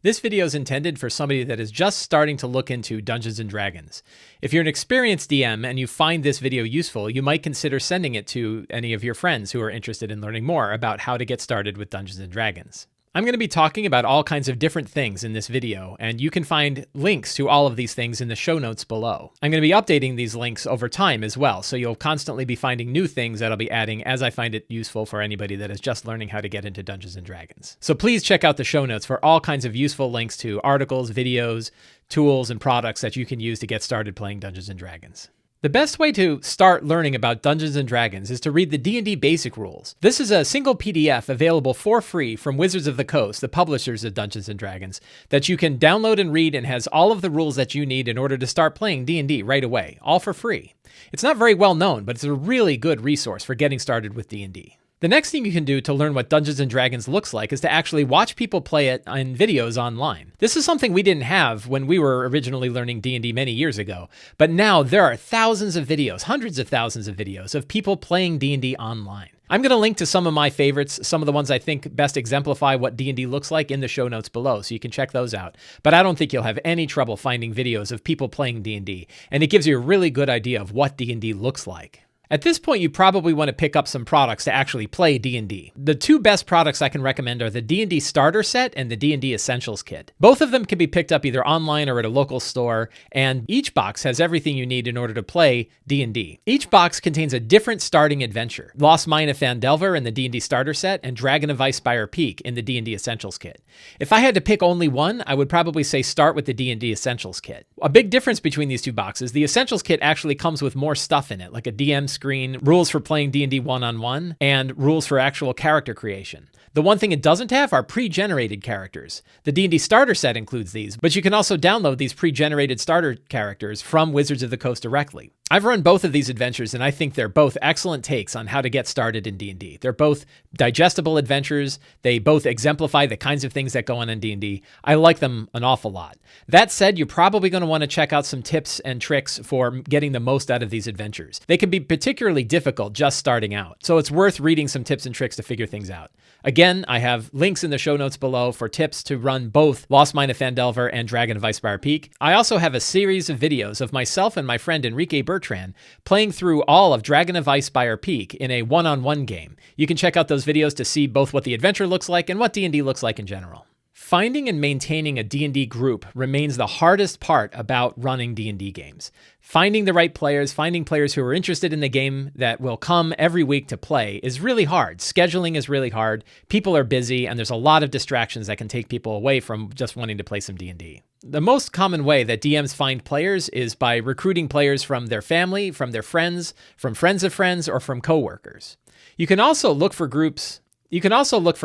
This video is intended for somebody that is just starting to look into Dungeons & Dragons. If you're an experienced DM and you find this video useful, you might consider sending it to any of your friends who are interested in learning more about how to get started with Dungeons & Dragons. I'm going to be talking about all kinds of different things in this video, and you can find links to all of these things in the show notes below. I'm going to be updating these links over time as well, so you'll constantly be finding new things that I'll be adding as I find it useful for anybody that is just learning how to get into Dungeons & Dragons. So please check out the show notes for all kinds of useful links to articles, videos, tools, and products that you can use to get started playing Dungeons & Dragons. The best way to start learning about Dungeons & Dragons is to read the D&D Basic Rules. This is a single PDF available for free from Wizards of the Coast, the publishers of Dungeons & Dragons, that you can download and read, and has all of the rules that you need in order to start playing D&D right away, all for free. It's not very well known, but it's a really good resource for getting started with D&D. The next thing you can do to learn what Dungeons & Dragons looks like is to actually watch people play it in videos online. This is something we didn't have when we were originally learning D&D many years ago, but now there are thousands of videos, hundreds of thousands of videos of people playing D&D online. I'm going to link to some of my favorites, some of the ones I think best exemplify what D&D looks like in the show notes below, so you can check those out. But I don't think you'll have any trouble finding videos of people playing D&D, and it gives you a really good idea of what D&D looks like. At this point, you probably want to pick up some products to actually play D&D. The two best products I can recommend are the D&D Starter Set and the D&D Essentials Kit. Both of them can be picked up either online or at a local store, and each box has everything you need in order to play D&D. Each box contains a different starting adventure: Lost Mine of Phandelver in the D&D Starter Set and Dragon of Icespire Peak in the D&D Essentials Kit. If I had to pick only one, I would probably say start with the D&D Essentials Kit. A big difference between these two boxes: the Essentials Kit actually comes with more stuff in it, like a DM screen, rules for playing D&D One-on-One, and rules for actual character creation. The one thing it doesn't have are pre-generated characters. The D&D Starter Set includes these, but you can also download these pre-generated starter characters from Wizards of the Coast directly. I've run both of these adventures, and I think they're both excellent takes on how to get started in D&D. They're both digestible adventures. They both exemplify the kinds of things that go on in D&D. I like them an awful lot. That said, you're probably going to want to check out some tips and tricks for getting the most out of these adventures. They can be particularly difficult just starting out, so it's worth reading some tips and tricks to figure things out. Again, I have links in the show notes below for tips to run both Lost Mine of Phandelver and Dragon of Icespire Peak. I also have a series of videos of myself and my friend Enrique Bertrand playing through all of Dragon of Icespire Peak in a one-on-one game. You can check out those videos to see both what the adventure looks like and what D&D looks like in general. Finding and maintaining a D&D group remains the hardest part about running D&D games. Finding the right players, finding players who are interested in the game that will come every week to play is really hard. Scheduling is really hard. People are busy, and there's a lot of distractions that can take people away from just wanting to play some D&D. The most common way that DMs find players is by recruiting players from their family, from their friends, from friends of friends, or from coworkers. You can also look for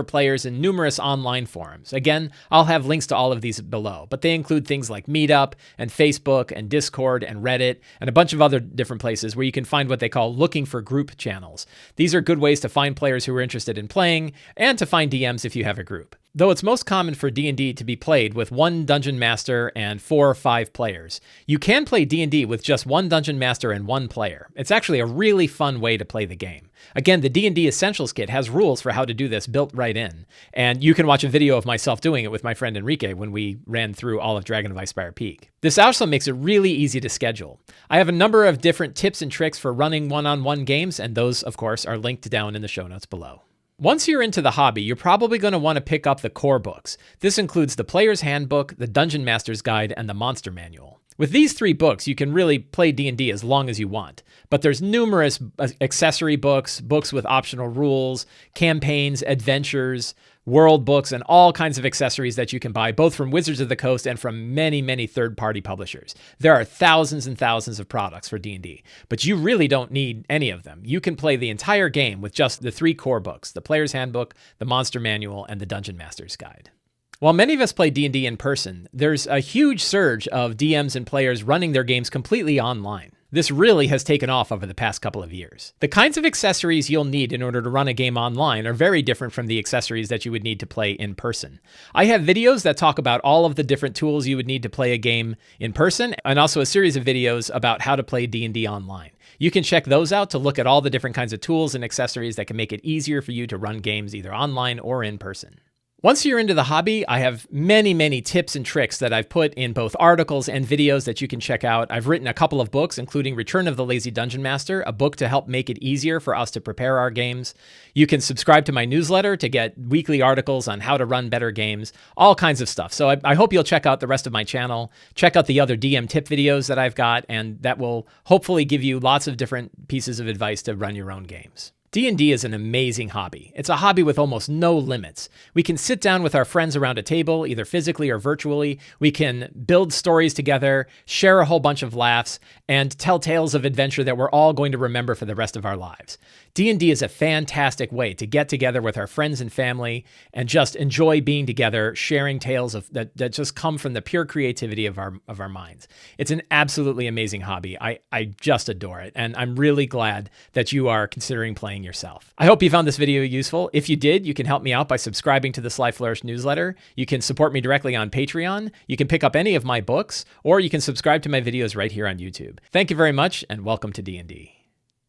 players in numerous online forums. Again, I'll have links to all of these below, but they include things like Meetup and Facebook and Discord and Reddit and a bunch of other different places where you can find what they call looking for group channels. These are good ways to find players who are interested in playing and to find DMs if you have a group. Though it's most common for D&D to be played with one dungeon master and 4 or 5 players, you can play D&D with just one dungeon master and 1 player. It's actually a really fun way to play the game. Again, the D&D Essentials Kit has rules for how to do this built right in, and you can watch a video of myself doing it with my friend Enrique when we ran through all of Dragon of Icespire Peak. This also makes it really easy to schedule. I have a number of different tips and tricks for running one-on-one games, and those, of course, are linked down in the show notes below. Once you're into the hobby, you're probably going to want to pick up the core books. This includes the Player's Handbook, the Dungeon Master's Guide, and the Monster Manual. With these 3 books, you can really play D&D as long as you want, but there's numerous accessory books, books with optional rules, campaigns, adventures, world books, and all kinds of accessories that you can buy, both from Wizards of the Coast and from many, many third-party publishers. There are thousands and thousands of products for D&D, but you really don't need any of them. You can play the entire game with just the 3 core books: the Player's Handbook, the Monster Manual, and the Dungeon Master's Guide. While many of us play D&D in person, there's a huge surge of DMs and players running their games completely online. This really has taken off over the past couple of years. The kinds of accessories you'll need in order to run a game online are very different from the accessories that you would need to play in person. I have videos that talk about all of the different tools you would need to play a game in person, and also a series of videos about how to play D&D online. You can check those out to look at all the different kinds of tools and accessories that can make it easier for you to run games either online or in person. Once you're into the hobby, I have many tips and tricks that I've put in both articles and videos that you can check out. I've written a couple of books, including Return of the Lazy Dungeon Master, a book to help make it easier for us to prepare our games. You can subscribe to my newsletter to get weekly articles on how to run better games, all kinds of stuff. So I hope you'll check out the rest of my channel, check out the other DM tip videos that I've got, and that will hopefully give you lots of different pieces of advice to run your own games. D&D is an amazing hobby. It's a hobby with almost no limits. We can sit down with our friends around a table, either physically or virtually. We can build stories together, share a whole bunch of laughs, and tell tales of adventure that we're all going to remember for the rest of our lives. D&D is a fantastic way to get together with our friends and family and just enjoy being together, sharing tales that just come from the pure creativity of our minds. It's an absolutely amazing hobby. I just adore it, and I'm really glad that you are considering playing yourself. I hope you found this video useful. If you did, you can help me out by subscribing to the Sly Flourish newsletter. You can support me directly on Patreon. You can pick up any of my books, or you can subscribe to my videos right here on YouTube. Thank you very much, and welcome to D&D.